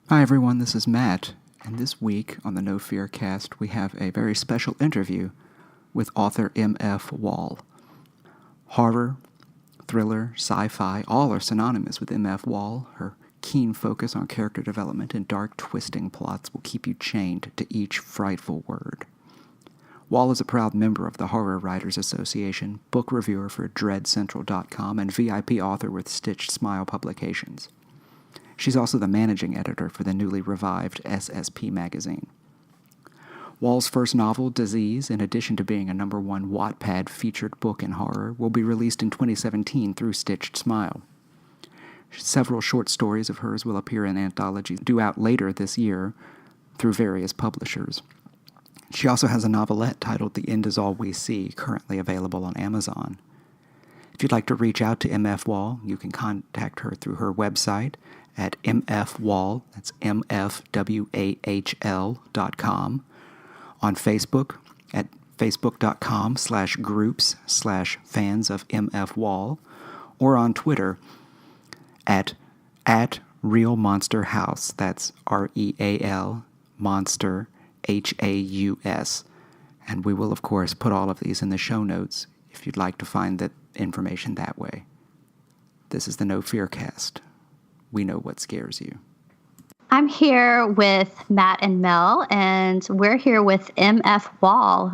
Hi everyone, this is Matt, and this week on the No Fear cast we have a very special interview with author MF Wahl. Horror, thriller, sci-fi, all are synonymous with MF Wahl. Her keen focus on character development and dark twisting plots will keep you chained to each frightful word. Wahl is a proud member of the Horror Writers Association, book reviewer for DreadCentral.com, and VIP author with Stitched Smile Publications. She's also the managing editor for the newly revived SSP magazine. Wahl's first novel, Disease, in addition to being a #1 Wattpad featured book in horror, will be released in 2017 through Stitched Smile. Several short stories of hers will appear in anthologies due out later this year through various publishers. She also has a novelette titled The End Is All We See, currently available on Amazon. If you'd like to reach out to MF Wahl, you can contact her through her website at mfwahl, that's mfwahl.com, on Facebook at facebook.com/groups/fans of MF Wahl, or on Twitter at Real Monster House, that's REAL Monster HAUS. And we will, of course, put all of these in the show notes if you'd like to find the information that way. This is the No Fear cast. We know what scares you. I'm here with Matt and Mel, and we're here with MF Wahl,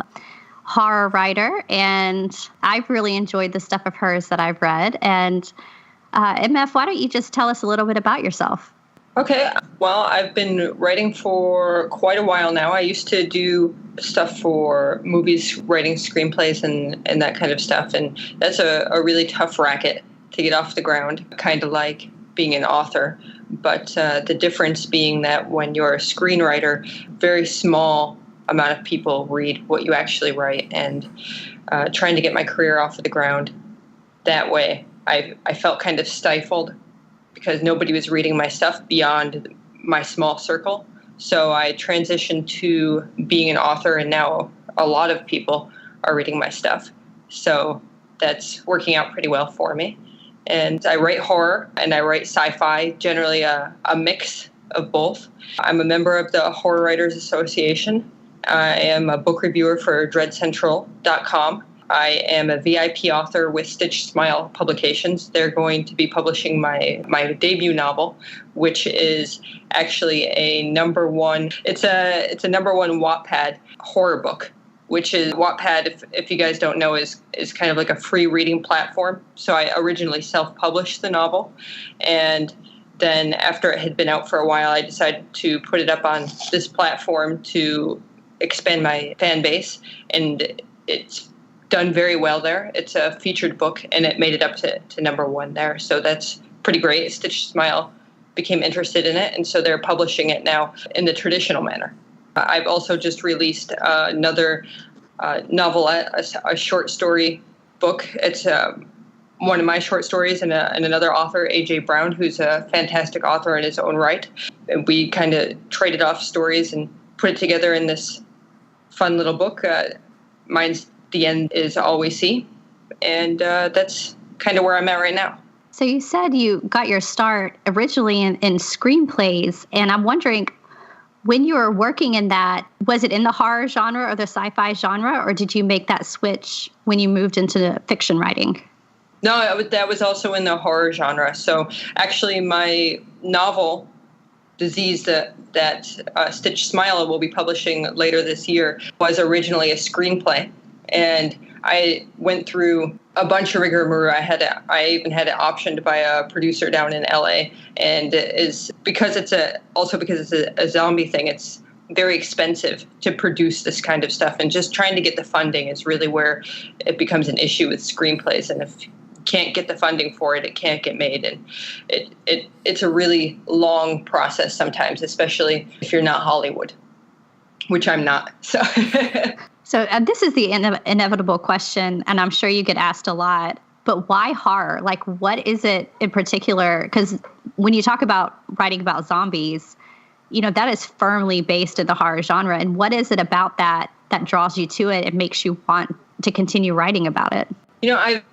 horror writer, and I've really enjoyed the stuff of hers that I've read. And MF, why don't you just tell us a little bit about yourself? Okay, well, I've been writing for quite a while now. I used to do stuff for movies, writing screenplays and that kind of stuff, and that's a really tough racket to get off the ground, kind of like being an author. But the difference being that when you're a screenwriter, very small amount of people read what you actually write, and trying to get my career off of the ground that way, I felt kind of stifled because nobody was reading my stuff beyond my small circle. So I transitioned to being an author, and now a lot of people are reading my stuff. So that's working out pretty well for me. And I write horror and I write sci-fi, generally a mix of both. I'm a member of the Horror Writers Association. I am a book reviewer for DreadCentral.com. I am a VIP author with Stitched Smile Publications. They're going to be publishing my debut novel, which is actually a #1. It's a #1 Wattpad horror book, which is Wattpad, if you guys don't know, is kind of like a free reading platform. So I originally self-published the novel, and then after it had been out for a while, I decided to put it up on this platform to expand my fan base, and it's done very well there. It's a featured book, and it made it up to #1 there. So that's pretty great. Stitched Smile became interested in it, and so they're publishing it now in the traditional manner. I've also just released another novelette, a short story book. It's one of my short stories and another author, A.J. Brown, who's a fantastic author in his own right. And we kind of traded off stories and put it together in this fun little book. Mine's The End Is All We See. And that's kind of where I'm at right now. So you said you got your start originally in screenplays, and I'm wondering, when you were working in that, was it in the horror genre or the sci-fi genre, or did you make that switch when you moved into the fiction writing? No, that was also in the horror genre. So actually my novel, Disease, that Stitched Smile will be publishing later this year, was originally a screenplay. And I went through a bunch of rigmarole. I even had it optioned by a producer down in LA, and because it's a zombie thing, it's very expensive to produce this kind of stuff, and just trying to get the funding is really where it becomes an issue with screenplays. And if you can't get the funding for it, it can't get made, and it's a really long process sometimes, especially if you're not Hollywood, which I'm not. So this is the inevitable question, and I'm sure you get asked a lot, but why horror? Like, what is it in particular? Because when you talk about writing about zombies, that is firmly based in the horror genre. And what is it about that draws you to it and makes you want to continue writing about it? I've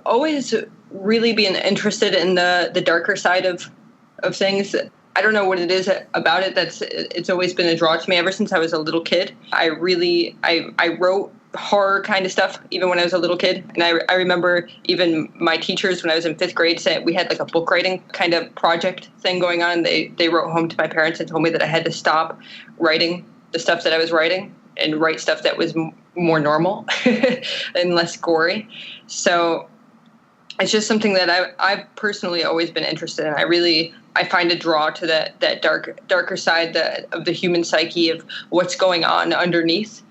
always really been interested in the darker side of things. I don't know what it is about it it's always been a draw to me ever since I was a little kid. I wrote horror kind of stuff even when I was a little kid. And I remember even my teachers when I was in 5th grade said we had like a book writing kind of project thing going on. They wrote home to my parents and told me that I had to stop writing the stuff that I was writing and write stuff that was more normal and less gory. So it's just something that I've personally always been interested in. I find a draw to that darker side of the human psyche of what's going on underneath,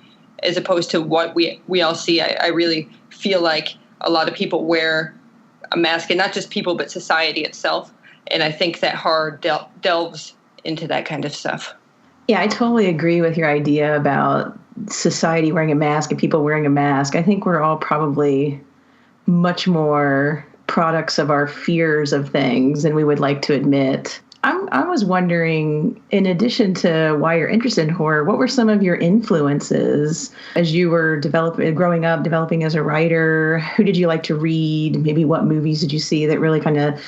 as opposed to what we all see. I really feel like a lot of people wear a mask, and not just people, but society itself. And I think that horror delves into that kind of stuff. Yeah, I totally agree with your idea about society wearing a mask and people wearing a mask. I think we're all probably much more products of our fears of things than we would like to admit. I was wondering, in addition to why you're interested in horror, what were some of your influences as you were growing up, developing as a writer? Who did you like to read? Maybe what movies did you see that really kind of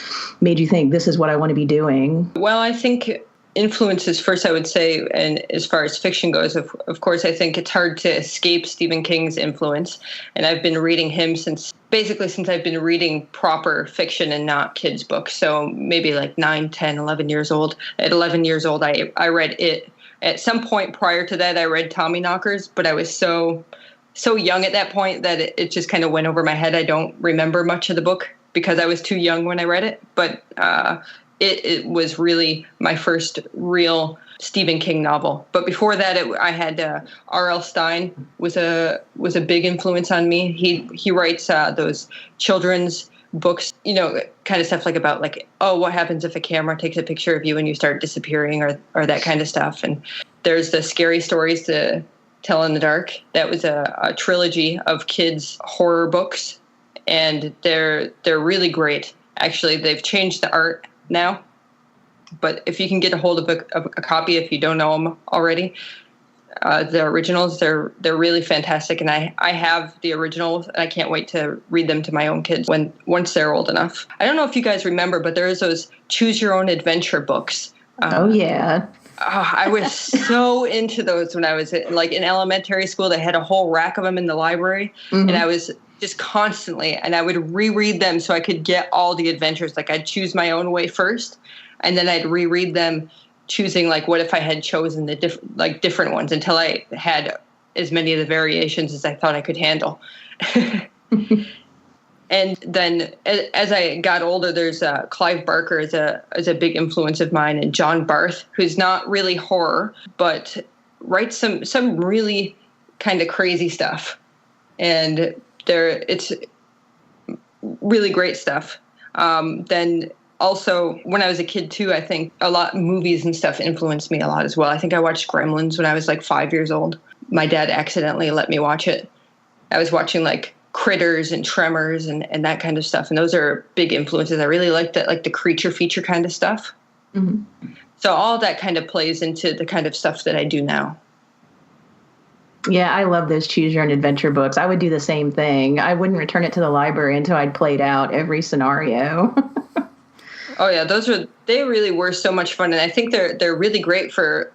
made you think, this is what I want to be doing? Well, I think influences first, I would say, and as far as fiction goes, of course, I think it's hard to escape Stephen King's influence. And I've been reading him since I've been reading proper fiction and not kids' books. So maybe like 9, 10, 11 years old. At 11 years old, I read It. At some point prior to that, I read Tommyknockers, but I was so young at that point that it just kind of went over my head. I don't remember much of the book because I was too young when I read it. But it was really my first real Stephen King novel. But before that, I had R.L. Stine was a big influence on me. He writes those children's books, kind of stuff like about like, oh, what happens if a camera takes a picture of you and you start disappearing, or that kind of stuff. And there's the Scary Stories to Tell in the Dark. That was a trilogy of kids' horror books, and they're really great. Actually, they've changed the art now, but if you can get a hold of a copy, if you don't know them already, the originals, they're really fantastic. And I have the originals, and I can't wait to read them to my own kids once they're old enough. I don't know if you guys remember, but there's those Choose Your Own Adventure books. Oh yeah. I was so into those when I was in elementary school. They had a whole rack of them in the library, and I was just constantly, and I would reread them so I could get all the adventures. Like I'd choose my own way first, and then I'd reread them, choosing like what if I had chosen the different ones until I had as many of the variations as I thought I could handle. And then as I got older, there's Clive Barker is a big influence of mine, and John Barth, who's not really horror, but writes some really kind of crazy stuff. And it's really great stuff. Then also, when I was a kid too, I think a lot movies and stuff influenced me a lot as well. I think I watched Gremlins when I was like 5 years old. My dad accidentally let me watch it. I was watching like Critters and Tremors and that kind of stuff, and those are big influences. I really like that, like the creature feature kind of stuff. Mm-hmm. So all that kind of plays into the kind of stuff that I do now. Yeah, I love those Choose Your Own Adventure books. I would do the same thing. I wouldn't return it to the library until I'd played out every scenario. Oh yeah, they really were so much fun, and I think they're really great for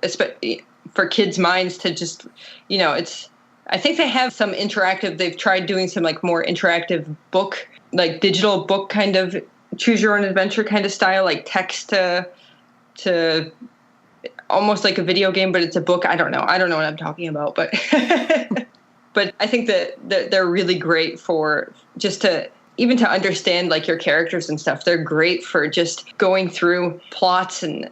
kids' minds to just, I think they have some interactive. They've tried doing some like more interactive book, like digital book kind of Choose Your Own Adventure kind of style, like text to almost like a video game, but it's a book. I don't know what I'm talking about, but but I think that they're really great for just to even to understand like your characters and stuff. They're great for just going through plots, and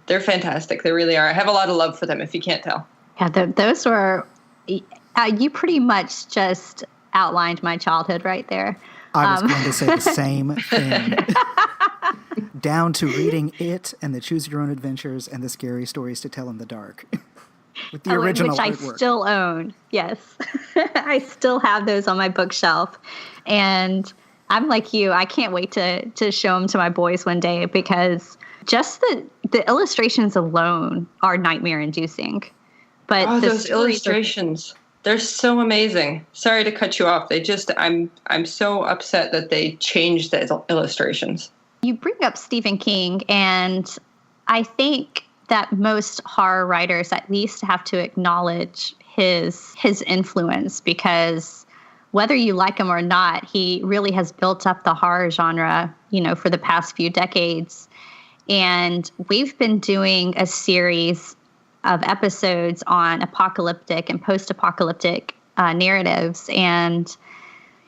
they're fantastic. They really are. I have a lot of love for them, if you can't tell. Yeah, those were, you pretty much just outlined my childhood right there. I was going to say the same thing. Down to reading It and the Choose Your Own Adventures and the Scary Stories to Tell in the Dark. With the original which I artwork. Still own. Yes. I still have those on my bookshelf. And I'm like you. I can't wait to show them to my boys one day, because just the illustrations alone are nightmare inducing. But those illustrations, they're so amazing. Sorry to cut you off. I'm so upset that they changed the illustrations. You bring up Stephen King, and I think that most horror writers at least have to acknowledge his influence, because whether you like him or not, he really has built up the horror genre, for the past few decades. And we've been doing a series of episodes on apocalyptic and post-apocalyptic narratives. And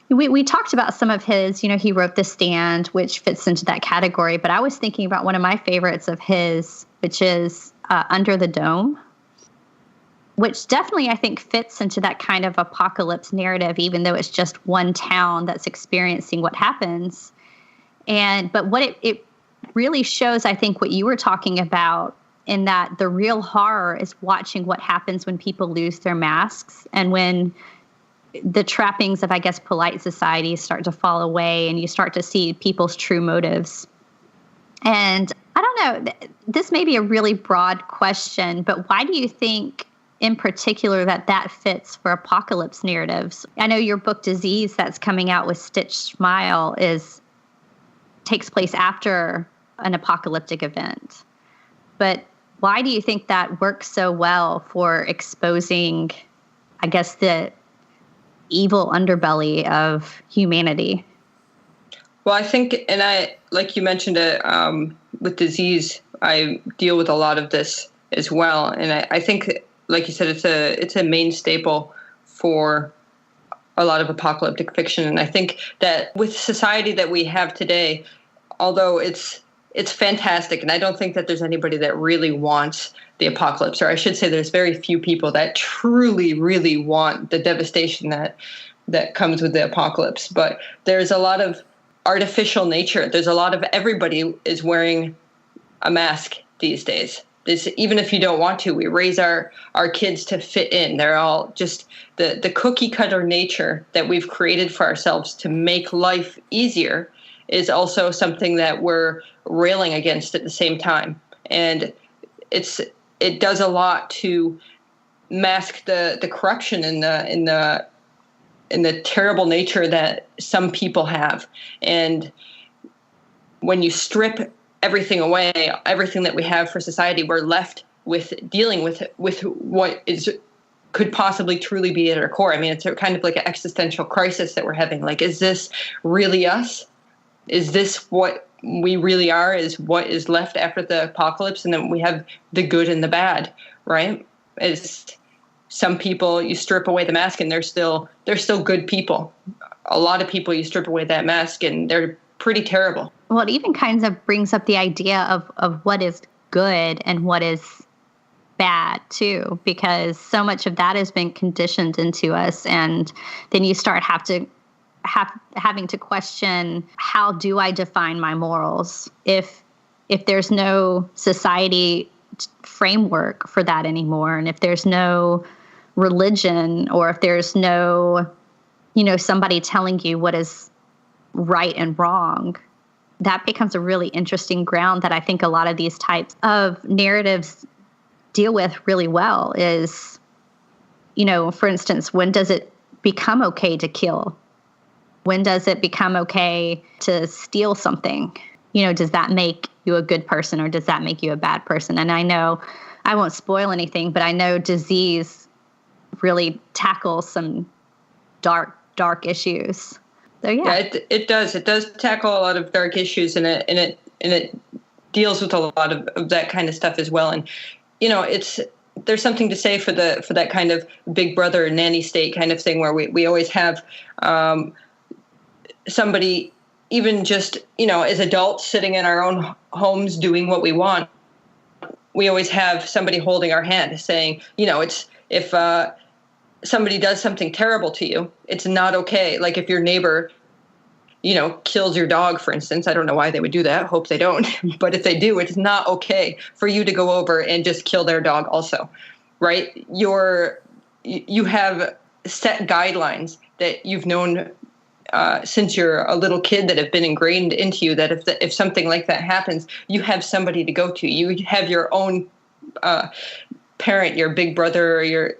we talked about some of his, he wrote The Stand, which fits into that category. But I was thinking about one of my favorites of his, which is Under the Dome, which definitely, I think, fits into that kind of apocalypse narrative, even though it's just one town that's experiencing what happens. But what it really shows, I think, what you were talking about, in that the real horror is watching what happens when people lose their masks and when the trappings of, I guess, polite society start to fall away and you start to see people's true motives. And I don't know, this may be a really broad question, but why do you think in particular that fits for apocalypse narratives? I know your book Disease, that's coming out with Stitch Smile, takes place after an apocalyptic event. But why do you think that works so well for exposing, I guess, the evil underbelly of humanity? Well, I think, and like you mentioned it, with Disease, I deal with a lot of this as well. And I think, like you said, it's a main staple for a lot of apocalyptic fiction. And I think that with society that we have today, although it's fantastic, and I don't think that there's anybody that really wants the apocalypse, or I should say there's very few people that truly, really want the devastation that comes with the apocalypse. But there's a lot of artificial nature. There's a lot of, everybody is wearing a mask these days. Even if you don't want to, we raise our kids to fit in. They're all just the cookie cutter nature that we've created for ourselves to make life easier is also something that we're railing against at the same time. And it does a lot to mask the corruption and the terrible nature that some people have. And when you strip everything away, everything that we have for society, we're left with dealing with what could possibly truly be at our core. I mean, it's kind of like an existential crisis that we're having. Like, is this really us? Is this what we really are? Is what is left after the apocalypse? And then we have the good and the bad, right? Is some people, you strip away the mask and they're still good people. A lot of people, you strip away that mask and they're pretty terrible. Well, it even kind of brings up the idea of what is good and what is bad too, because so much of that has been conditioned into us. And then you start having to question, how do I define my morals if there's no society framework for that anymore, and if there's no religion, or if there's no, somebody telling you what is right and wrong. That becomes a really interesting ground that I think a lot of these types of narratives deal with really well. Is, for instance, when does it become okay to kill? When does it become okay to steal something? Does that make you a good person, or does that make you a bad person? And I know I won't spoil anything, but I know Disease really tackles some dark issues. So yeah, it does. It does tackle a lot of dark issues, and it deals with a lot of that kind of stuff as well. And there's something to say for that kind of big brother nanny state kind of thing, where we always have somebody, even just as adults sitting in our own homes doing what we want. We always have somebody holding our hand, saying, it's if somebody does something terrible to you, it's not okay. Like if your neighbor, kills your dog, for instance. I don't know why they would do that. Hope they don't. But if they do, it's not okay for you to go over and just kill their dog also, right? You have set guidelines that you've known since you're a little kid, that have been ingrained into you, that if something like that happens, you have somebody to go to. You have your own parent, your big brother, or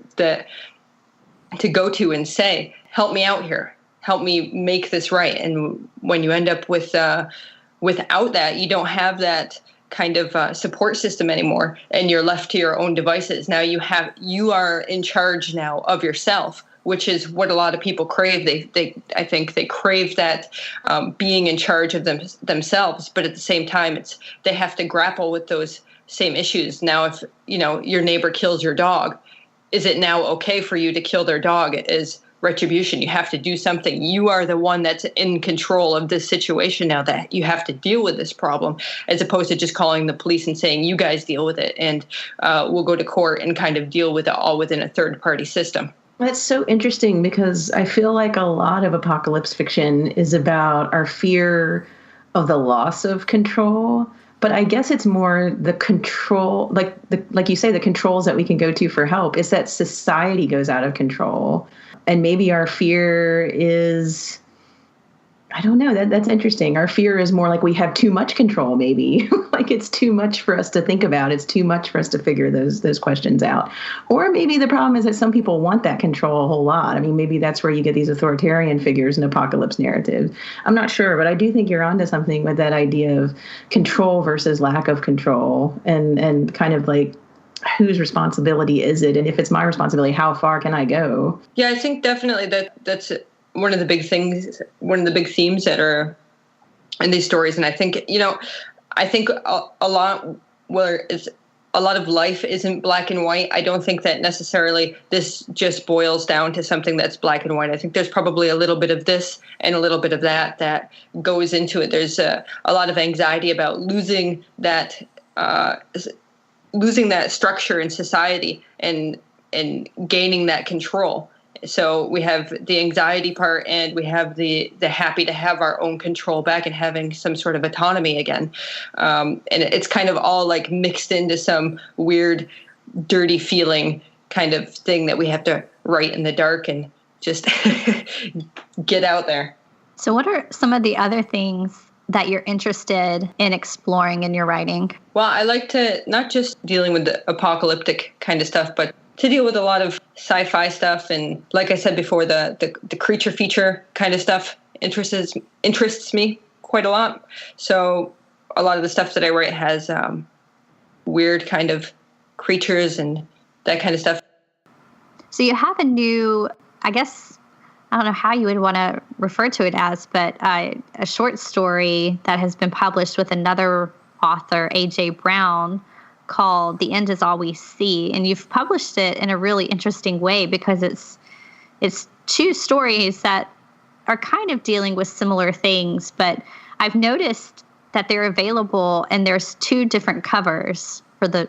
to go to and say, help me out here. Help me make this right. And when you end up without that, you don't have that kind of support system anymore, and you're left to your own devices. Now you are in charge now of yourself, which is what a lot of people crave. I think they crave that being in charge of themselves, but at the same time, they have to grapple with those same issues. Now, if your neighbor kills your dog, is it now okay for you to kill their dog as retribution? You have to do something. You are the one that's in control of this situation now, that you have to deal with this problem, as opposed to just calling the police and saying, you guys deal with it, and we'll go to court and kind of deal with it all within a third-party system. That's so interesting, because I feel like a lot of apocalypse fiction is about our fear of the loss of control. But I guess it's more the control, like you say, the controls that we can go to for help. It's that society goes out of control. And maybe our fear is, I don't know, that's interesting. Our fear is more like we have too much control, maybe. Like it's too much for us to think about. It's too much for us to figure those questions out. Or maybe the problem is that some people want that control a whole lot. I mean, maybe that's where you get these authoritarian figures in apocalypse narratives. I'm not sure, but I do think you're onto something with that idea of control versus lack of control, and kind of like, whose responsibility is it? And if it's my responsibility, how far can I go? Yeah, I think definitely that's one of the big things, one of the big themes that are in these stories. And I think, a lot of life isn't black and white. I don't think that necessarily this just boils down to something that's black and white. I think there's probably a little bit of this and a little bit of that goes into it. There's a lot of anxiety about losing that structure in society and gaining that control. So we have the anxiety part, and we have the happy to have our own control back and having some sort of autonomy again. And it's kind of all like mixed into some weird, dirty feeling kind of thing that we have to write in the dark and just get out there. So what are some of the other things that you're interested in exploring in your writing? Well, I like to not just dealing with the apocalyptic kind of stuff, but to deal with a lot of sci-fi stuff. And like I said before, the creature feature kind of stuff interests me quite a lot. So a lot of the stuff that I write has weird kind of creatures and that kind of stuff. So you have a new, I guess, I don't know how you would want to refer to it as, but a short story that has been published with another author, A.J. Brown, called The End Is All We See. And you've published it in a really interesting way, because it's two stories that are kind of dealing with similar things, but I've noticed that they're available and there's two different covers for the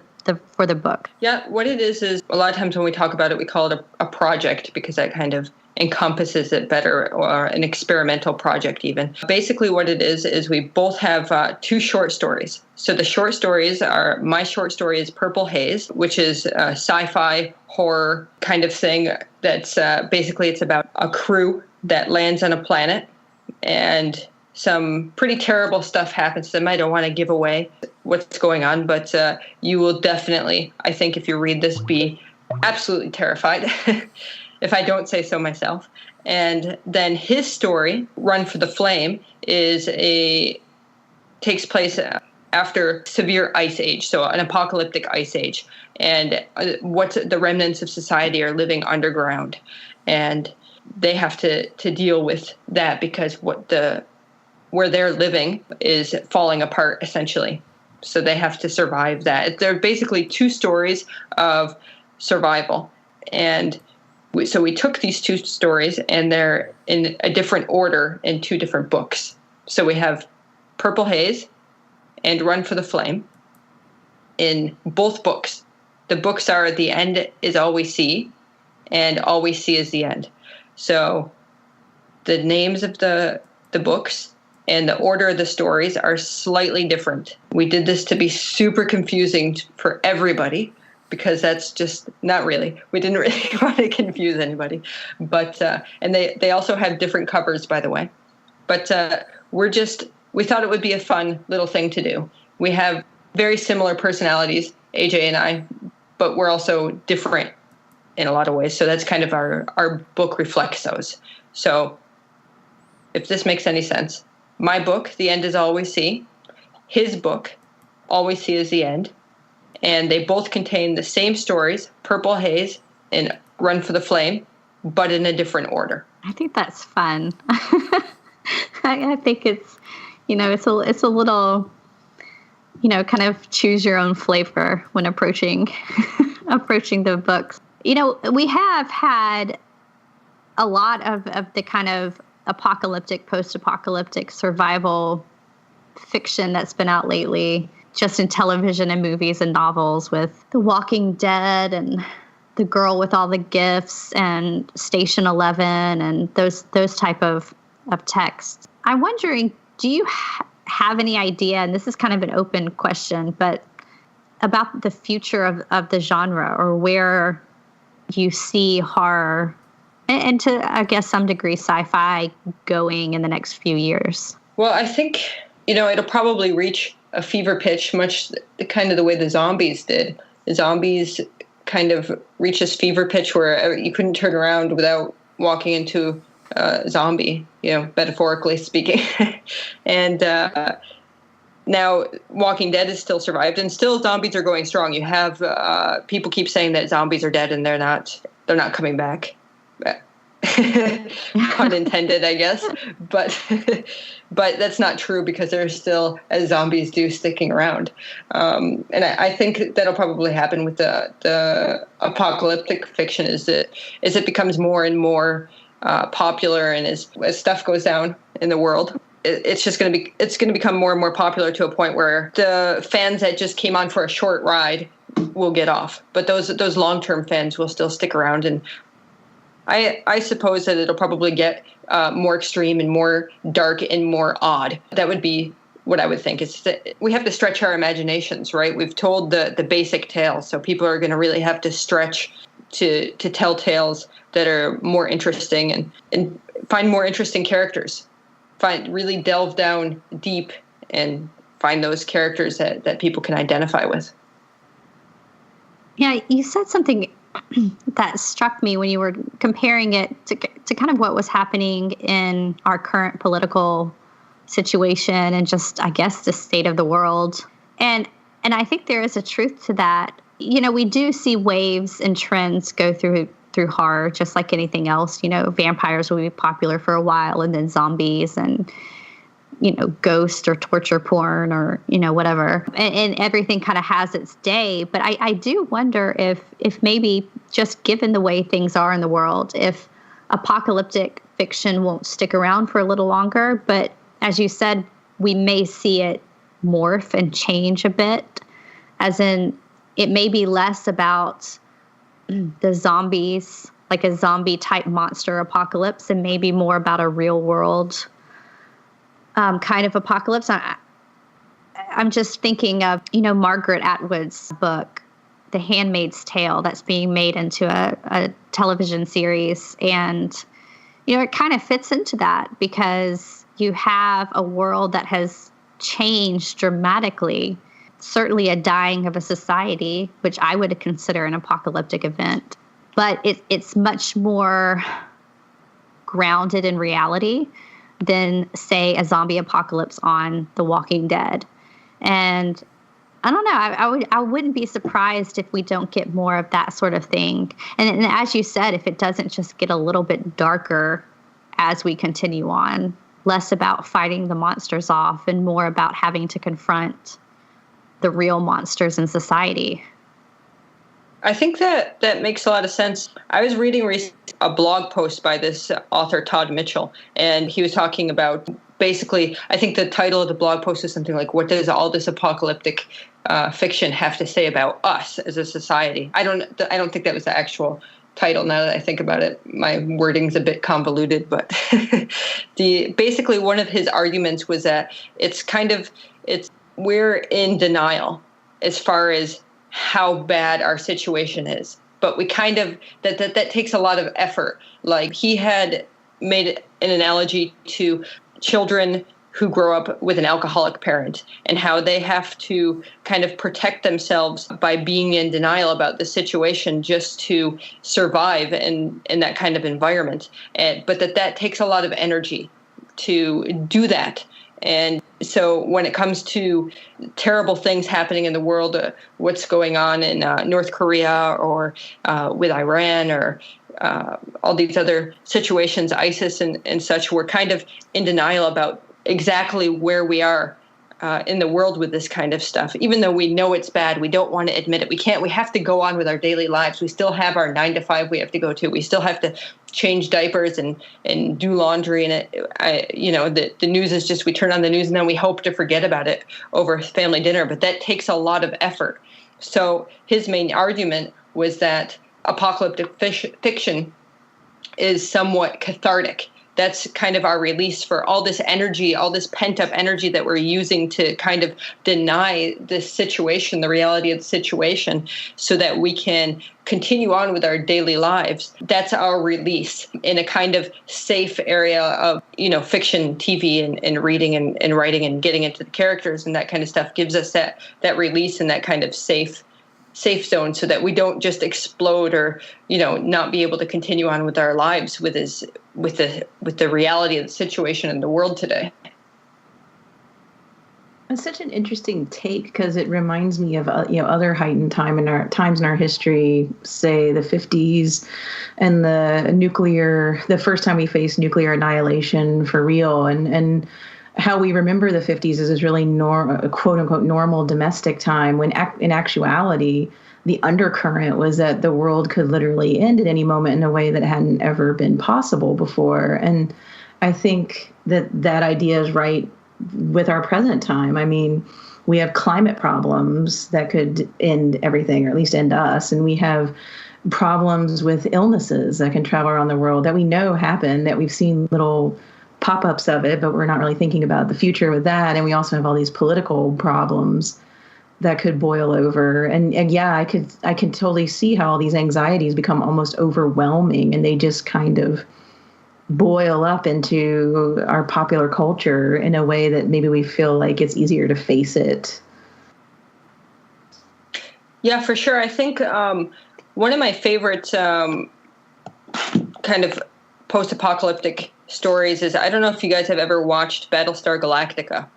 book. Yeah, what it is a lot of times when we talk about it, we call it a project, because that kind of encompasses it better, or an experimental project even. Basically what it is we both have two short stories. So the short stories are, my short story is Purple Haze, which is a sci-fi horror kind of thing that's basically it's about a crew that lands on a planet, and some pretty terrible stuff happens to them. I don't want to give away what's going on, but you will definitely, I think if you read this, be absolutely terrified. If I don't say so myself. And then his story, Run for the Flame, takes place after severe ice age, so an apocalyptic ice age, and what the remnants of society are living underground, and they have to deal with that, because where they're living is falling apart essentially. So they have to survive that. They're basically two stories of survival, and so we took these two stories, and they're in a different order in two different books. So we have Purple Haze and Run for the Flame in both books. The books are The End Is All We See and All We See Is the End. So the names of the books and the order of the stories are slightly different. We did this to be super confusing for everybody, because that's just not really. We didn't really want to confuse anybody. But and they also have different covers, by the way. But we thought it would be a fun little thing to do. We have very similar personalities, AJ and I, but we're also different in a lot of ways. So that's kind of our book reflects those. So if this makes any sense, my book, The End Is All We See, his book, All We See Is the End. And they both contain the same stories, Purple Haze and Run for the Flame, but in a different order. I think that's fun. I think it's, it's a little, kind of choose your own flavor when approaching the books. We have had a lot of the kind of apocalyptic, post-apocalyptic survival fiction that's been out lately, just in television and movies and novels, with The Walking Dead and The Girl with All the Gifts and Station 11 and those type of texts. I'm wondering, do you have any idea, and this is kind of an open question, but about the future of the genre, or where you see horror and to, I guess, some degree sci-fi going in the next few years? Well, I think, it'll probably reach a fever pitch, much kind of the way the zombies did. The zombies kind of reach this fever pitch where you couldn't turn around without walking into a zombie, metaphorically speaking. And now Walking Dead has still survived, and still zombies are going strong. You have people keep saying that zombies are dead and they're not coming back. Pun intended, I guess. But that's not true, because they're still, as zombies do, sticking around. And I think that'll probably happen with the apocalyptic fiction, as it becomes more and more popular, and as stuff goes down in the world, it's going to become more and more popular, to a point where the fans that just came on for a short ride will get off, but those long-term fans will still stick around. And I suppose that it'll probably get more extreme and more dark and more odd. That would be what I would think. It's that we have to stretch our imaginations, right? We've told the basic tale, so people are going to really have to stretch to tell tales that are more interesting and find more interesting characters. Really delve down deep and find those characters that people can identify with. Yeah, you said something that struck me when you were comparing it to kind of what was happening in our current political situation and just, I guess, the state of the world. And I think there is a truth to that. We do see waves and trends go through horror, just like anything else. Vampires will be popular for a while, and then zombies and, ghost or torture porn or, whatever. And everything kind of has its day. But I do wonder if maybe, just given the way things are in the world, if apocalyptic fiction won't stick around for a little longer. But as you said, we may see it morph and change a bit, as in it may be less about the zombies, like a zombie type monster apocalypse, and maybe more about a real world kind of apocalypse. I'm just thinking of, Margaret Atwood's book, The Handmaid's Tale, that's being made into a television series. And, it kind of fits into that, because you have a world that has changed dramatically, certainly a dying of a society, which I would consider an apocalyptic event. But it's much more grounded in reality than, say, a zombie apocalypse on The Walking Dead. And I don't know, I wouldn't be surprised if we don't get more of that sort of thing. And as you said, if it doesn't just get a little bit darker as we continue on, less about fighting the monsters off and more about having to confront the real monsters in society. I think that makes a lot of sense. I was reading a blog post by this author, Todd Mitchell, and he was talking about, basically, I think the title of the blog post is something like, what does all this apocalyptic fiction have to say about us as a society? I don't think that was the actual title. Now that I think about it, my wording's a bit convoluted, but basically one of his arguments was that we're in denial as far as how bad our situation is, but we kind of that takes a lot of effort. Like, he had made an analogy to children who grow up with an alcoholic parent and how they have to kind of protect themselves by being in denial about the situation just to survive in that kind of environment. But that takes a lot of energy to do that. And So when it comes to terrible things happening in the world, what's going on in North Korea or with Iran or all these other situations, ISIS and such, we're kind of in denial about exactly where we are in the world with this kind of stuff. Even though we know it's bad, we don't want to admit it. We have to go on with our daily lives. We still have our 9 to 5 we have to go to. We still have to change diapers and do laundry. And the news is just, we turn on the news and then we hope to forget about it over family dinner. But that takes a lot of effort. So his main argument was that apocalyptic fiction is somewhat cathartic. That's kind of our release for all this energy, all this pent-up energy that we're using to kind of deny this situation, the reality of the situation, so that we can continue on with our daily lives. That's our release in a kind of safe area of, fiction, TV, and reading and writing and getting into the characters and that kind of stuff gives us that release and that kind of safe zone, so that we don't just explode or not be able to continue on with our lives with the reality of the situation in the world today. It's such an interesting take, because it reminds me of other heightened times in our history, say the 50s and the first time we faced nuclear annihilation for real, and how we remember the 50s as this really quote unquote normal domestic time, when in actuality, the undercurrent was that the world could literally end at any moment in a way that hadn't ever been possible before. And I think that idea is right with our present time. I mean, we have climate problems that could end everything, or at least end us. And we have problems with illnesses that can travel around the world that we know happen, that we've seen little pop-ups of it, but we're not really thinking about the future with that. And we also have all these political problems that could boil over. And yeah, I could totally see how all these anxieties become almost overwhelming, and they just kind of boil up into our popular culture in a way that maybe we feel like it's easier to face it. Yeah, for sure. I think one of my favorite kind of post-apocalyptic stories is, I don't know if you guys have ever watched Battlestar Galactica,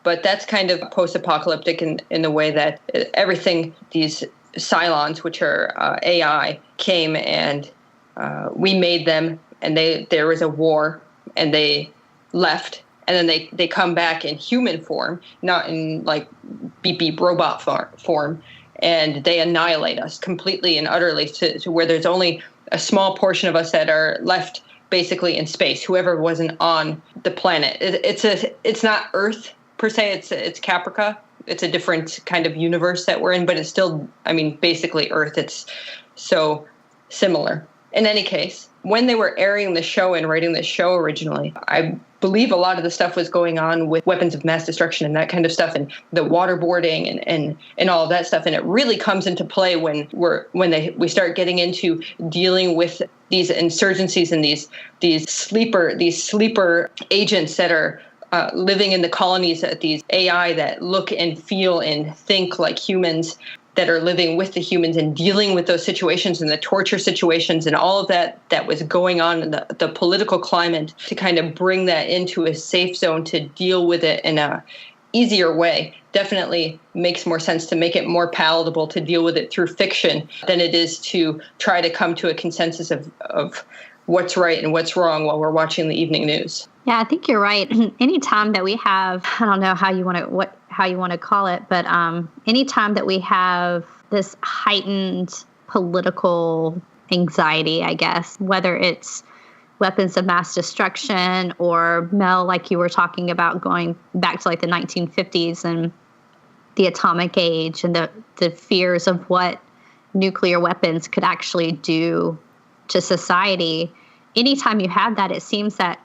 but that's kind of post-apocalyptic in the way that everything, these Cylons, which are AI, came and we made them, and there was a war, and they left, and then they come back in human form, not in like beep beep robot form, and they annihilate us completely and utterly to where there's only a small portion of us that are left basically in space, whoever wasn't on the planet. It's not Earth per se, it's Caprica. It's a different kind of universe that we're in, but it's still, basically Earth. It's so similar. In any case, when they were airing the show and writing the show originally, I believe a lot of the stuff was going on with weapons of mass destruction and that kind of stuff, and the waterboarding and all of that stuff. And it really comes into play when we start getting into dealing with these insurgencies and these sleeper agents that are living in the colonies, at these AI that look and feel and think like humans, that are living with the humans and dealing with those situations and the torture situations and all of that was going on in the political climate, to kind of bring that into a safe zone to deal with it in a easier way. Definitely makes more sense to make it more palatable to deal with it through fiction than it is to try to come to a consensus of what's right and what's wrong while we're watching the evening news. Yeah, I think you're right. Anytime that we have, I don't know how you want to call it, but anytime that we have this heightened political anxiety, I guess, whether it's weapons of mass destruction or, Mel, like you were talking about, going back to like the 1950s and the atomic age and the fears of what nuclear weapons could actually do to society. Anytime you have that, it seems that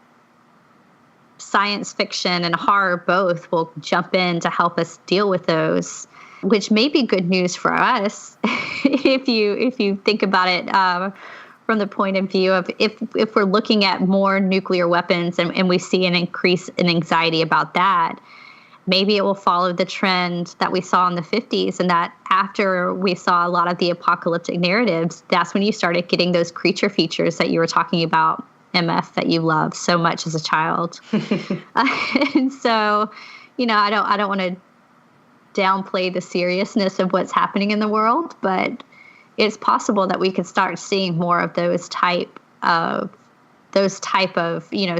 science fiction and horror both will jump in to help us deal with those, which may be good news for us if you think about it from the point of view of if we're looking at more nuclear weapons and we see an increase in anxiety about that, maybe it will follow the trend that we saw in the 50s, and that after we saw a lot of the apocalyptic narratives, that's when you started getting those creature features that you were talking about MF that you loved so much as a child. And so, I don't want to downplay the seriousness of what's happening in the world, but it's possible that we could start seeing more of those type of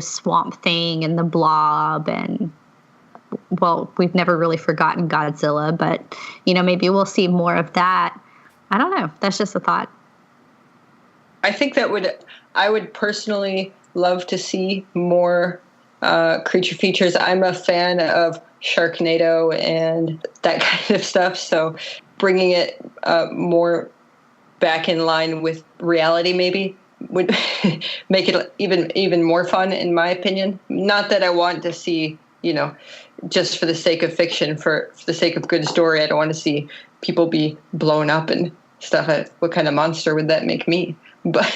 Swamp Thing and the Blob, and well, we've never really forgotten Godzilla, but maybe we'll see more of that. I don't know. That's just a thought. I think I would personally love to see more creature features. I'm a fan of Sharknado and that kind of stuff, so bringing it more back in line with reality maybe would make it even more fun, in my opinion. Not that I want to see, just for the sake of fiction, for the sake of good story. I don't want to see people be blown up and stuff. What kind of monster would that make me? But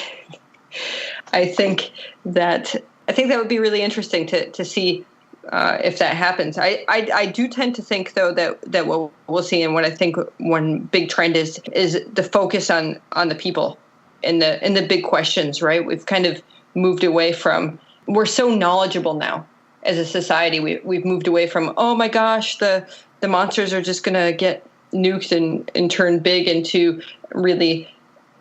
I think that would be really interesting to see if that happens. I do tend to think, though, that what we'll see, and what I think one big trend is the focus on the people and the big questions, right? We've kind of moved away from, we're so knowledgeable now as a society. We've moved away from, oh my gosh, the monsters are just going to get nuked and turn big, into really,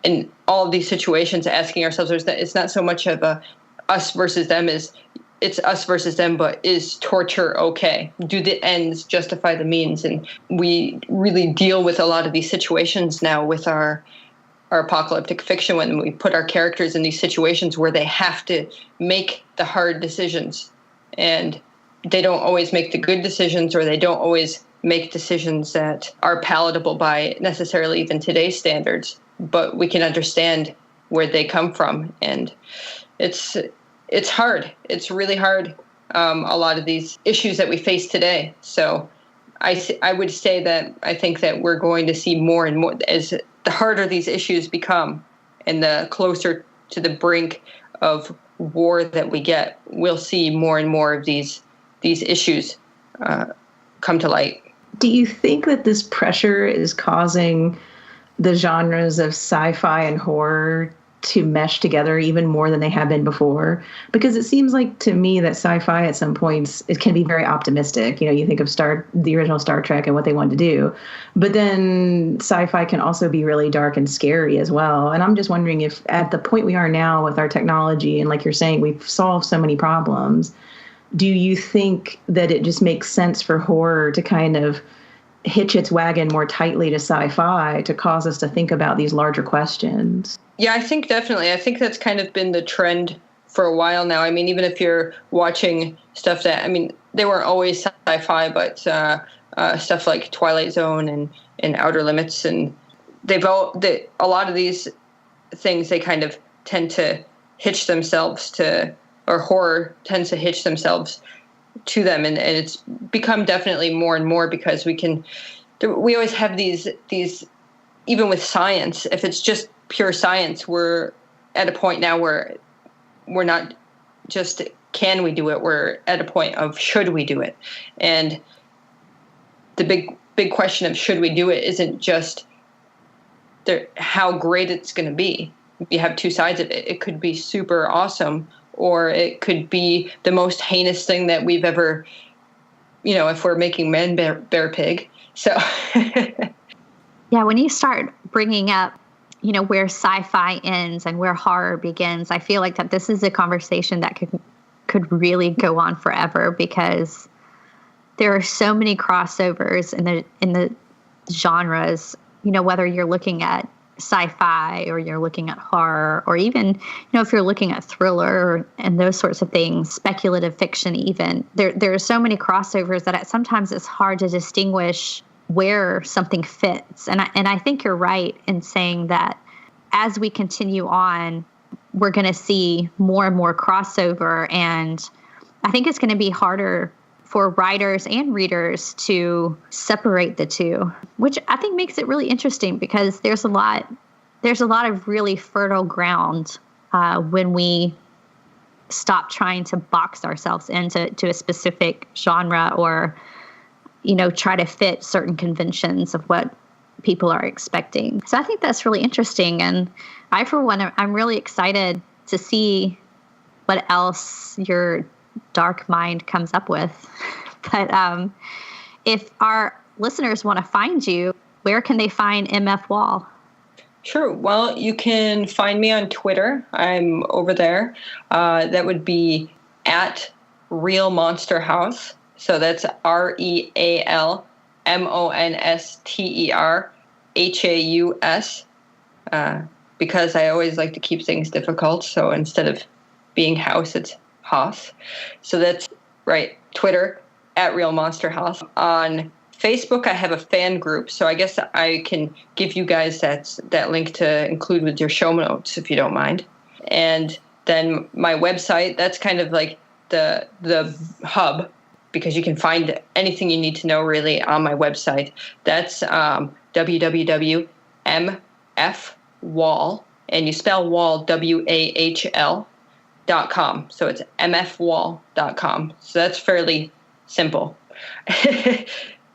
in all of these situations, asking ourselves, it's not so much of a us versus them, it's us versus them, but is torture okay? Do the ends justify the means? And we really deal with a lot of these situations now with our apocalyptic fiction, when we put our characters in these situations where they have to make the hard decisions, and they don't always make the good decisions, or they don't always make decisions that are palatable by necessarily even today's standards, but we can understand where they come from. And it's hard. It's really hard, a lot of these issues that we face today. So I would say that I think that we're going to see more and more, as the harder these issues become and the closer to the brink of war that we get, we'll see more and more of these issues come to light. Do you think that this pressure is causing the genres of sci-fi and horror to mesh together even more than they have been before? Because it seems like to me that sci-fi at some points, it can be very optimistic. You think of the original Star Trek and what they wanted to do, but then sci-fi can also be really dark and scary as well. And I'm just wondering if at the point we are now with our technology, and like you're saying, we've solved so many problems, do you think that it just makes sense for horror to kind of hitch its wagon more tightly to sci-fi to cause us to think about these larger questions? Yeah, I think definitely. I think that's kind of been the trend for a while now. I mean, even if you're watching stuff that, they weren't always sci-fi, but stuff like Twilight Zone and Outer Limits, and a lot of these things, they kind of tend to hitch themselves to, or horror tends to hitch themselves to them, and it's become definitely more and more, because we always have these, even with science, if it's just pure science, we're at a point now where we're not just can we do it, we're at a point of should we do it. And the big question of should we do it isn't just how great it's going to be. You have two sides of it. It could be super awesome, or it could be the most heinous thing that we've ever, if we're making Man Bear Pig. So yeah, when you start bringing up where sci-fi ends and where horror begins, I feel like that this is a conversation that could really go on forever, because there are so many crossovers in the genres, whether you're looking at sci-fi or you're looking at horror, or even, if you're looking at thriller and those sorts of things, speculative fiction even. There are so many crossovers that sometimes it's hard to distinguish where something fits. And I think you're right in saying that as we continue on, we're going to see more and more crossover. And I think it's going to be harder for writers and readers to separate the two, which I think makes it really interesting, because there's a lot of really fertile ground when we stop trying to box ourselves into a specific genre, or try to fit certain conventions of what people are expecting. So I think that's really interesting. And I, for one, I'm really excited to see what else your dark mind comes up with. But if our listeners want to find you, where can they find MF Wahl? Sure. Well, you can find me on Twitter. I'm over there. That would be at Real Monster House. So that's RealMonsterHaus. Because I always like to keep things difficult. So instead of being house, it's Haas. So that's right. Twitter at Real Monster House. On Facebook, I have a fan group, so I guess I can give you guys that link to include with your show notes if you don't mind. And then my website, that's kind of like the hub, because you can find anything you need to know really on my website. That's www.mfwahl, and you spell Wahl WAHL.com. So it's mfwahl.com. So that's fairly simple.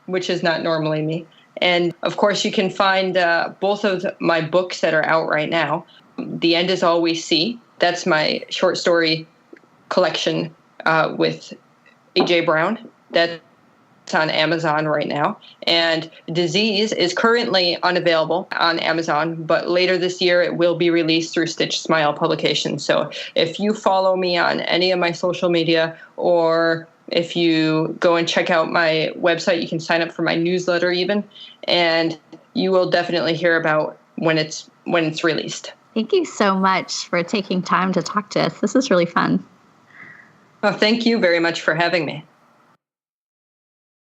Which is not normally me. And of course, you can find both of my books that are out right now. The End Is All We See. That's my short story collection with A.J. Brown. That's on Amazon right now. And Disease is currently unavailable on Amazon, but later this year it will be released through Stitch Smile Publications. So if you follow me on any of my social media, or if you go and check out my website, you can sign up for my newsletter even, and you will definitely hear about when it's released. Thank you so much for taking time to talk to us. This is really fun. Well, thank you very much for having me.